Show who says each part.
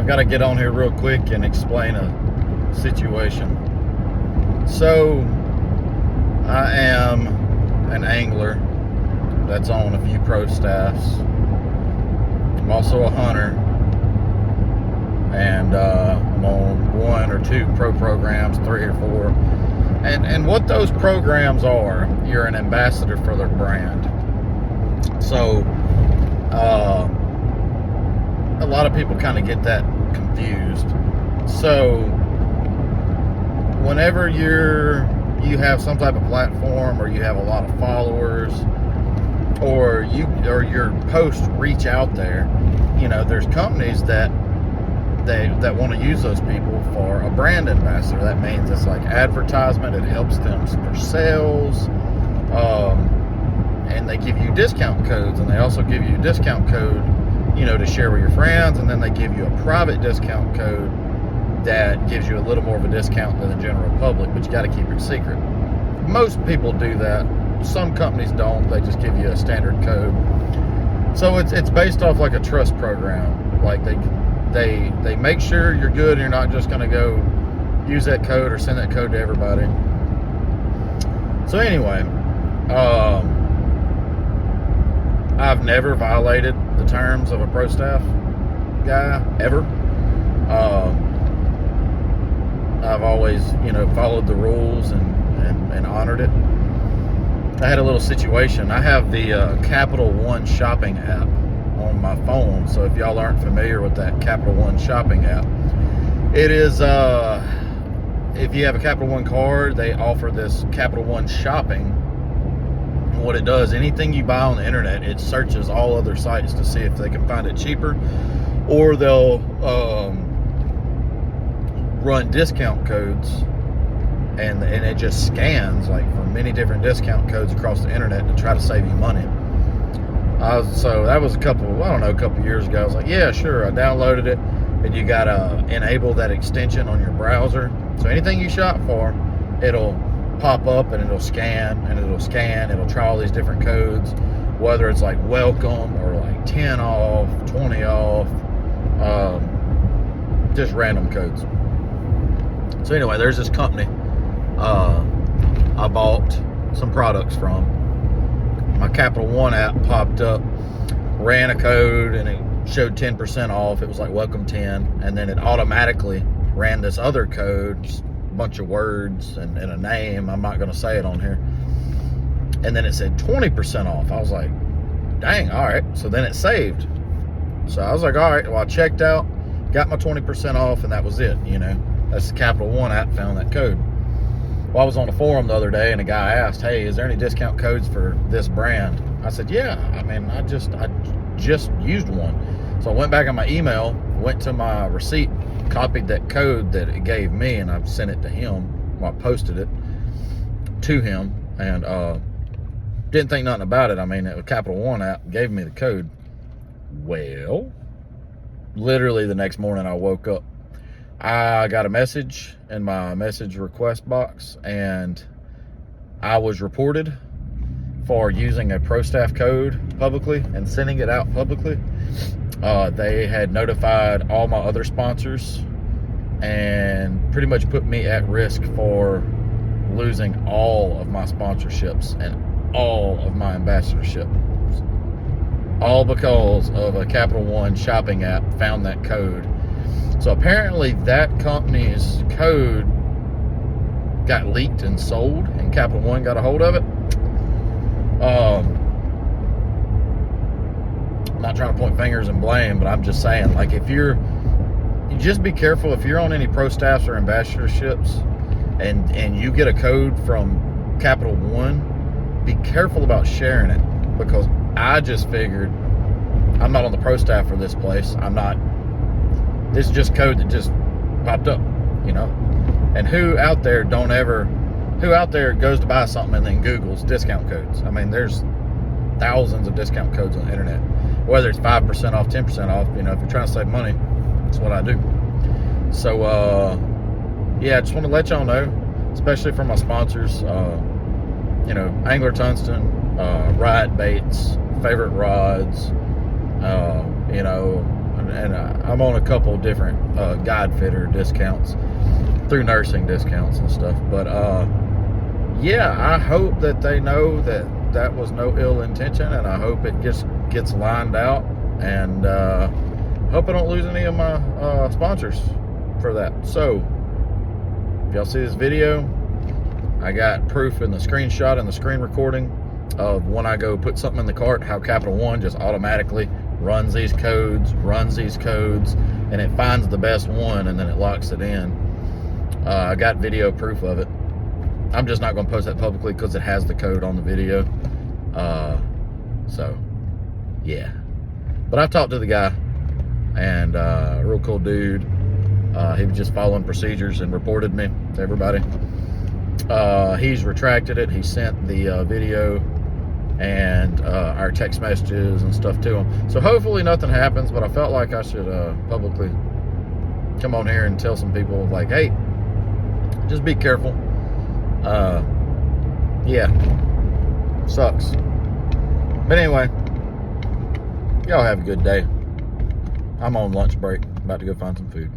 Speaker 1: I got to get on here real quick and explain a situation. So, I am an angler that's on a few pro staffs. I'm also a hunter, and I'm on 1 or 2 pro programs, 3 or 4. And what those programs are, you're an ambassador for their brand. So, a lot of people kind of get that confused. So, whenever you have some type of platform, or you have a lot of followers, or your posts reach out there, there's companies that want to use those people for a brand ambassador. That means it's like advertisement. It helps them for sales, and they give you discount codes, and they also give you a discount code, to share with your friends, and then they give you a private discount code that gives you a little more of a discount than the general public, but you got to keep it secret. Most people do that. Some companies don't. They just give you a standard code. So it's based off like a trust program. Like they make sure you're good and you're not just going to go use that code or send that code to everybody. So anyway, I've never violated the terms of a pro staff guy, ever. I've always, followed the rules and honored it. I had a little situation. I have the Capital One shopping app on my phone. So if y'all aren't familiar with that Capital One shopping app, it is, if you have a Capital One card, they offer this Capital One shopping. What it does, anything you buy on the internet, it searches all other sites to see if they can find it cheaper, or they'll run discount codes, and it just scans like for many different discount codes across the internet to try to save you money. So that was a couple years ago. I was like, yeah, sure. I downloaded it, and you gotta enable that extension on your browser. So anything you shop for, it'll pop up and it'll scan, it'll try all these different codes, whether it's like welcome or like 10 off, 20 off, just random codes. So anyway, there's this company I bought some products from. My Capital One app popped up, ran a code, and it showed 10% off. It was like welcome 10, and then it automatically ran this other code, bunch of words and a name. I'm not going to say it on here. And then it said 20% off. I was like, dang, all right. So then it saved. So I was like, all right. Well, I checked out, got my 20% off, and that was it. That's the Capital One app, found that code. Well, I was on a forum the other day, and a guy asked, hey, is there any discount codes for this brand? I said, yeah. I mean, I just used one. So I went back on my email, went to my receipt, copied that code that it gave me, and I've sent it to him. Well, I posted it to him, and didn't think nothing about it. I mean, the Capital One app gave me the code. Well, literally the next morning I woke up, I got a message in my message request box, and I was reported for using a pro staff code publicly and sending it out publicly. They had notified all my other sponsors and pretty much put me at risk for losing all of my sponsorships and all of my ambassadorships. All because of a Capital One shopping app found that code. So apparently that company's code got leaked and sold, and Capital One got a hold of it. I'm not trying to point fingers and blame, but I'm just saying, like, you just be careful if you're on any pro staffs or ambassadorships and you get a code from Capital One, be careful about sharing it, because I just figured I'm not on the pro staff for this place. This is just code that just popped up, and who out there goes to buy something and then Googles discount codes? I mean, there's thousands of discount codes on the internet, whether it's 5% off, 10% off. If you're trying to save money, that's what I do. So yeah, I just want to let y'all know, especially for my sponsors, Angler Tungsten, Riot Baits, Favorite Rods, and I'm on a couple different guide fitter discounts through nursing discounts and stuff. But yeah, I hope that they know that that was no ill intention, and I hope it just gets lined out, and hope I don't lose any of my sponsors for that. So if y'all see this video, I got proof in the screenshot and the screen recording of when I go put something in the cart, how Capital One just automatically runs these codes, and it finds the best one, and then it locks it in. I got video proof of it. I'm just not going to post that publicly because it has the code on the video. So, yeah. But I've talked to the guy, and real cool dude. He was just following procedures and reported me to everybody. He's retracted it. He sent the video and our text messages and stuff to him. So hopefully nothing happens, but I felt like I should publicly come on here and tell some people, like, hey, just be careful. Yeah, sucks. But anyway, y'all have a good day. I'm on lunch break, about to go find some food.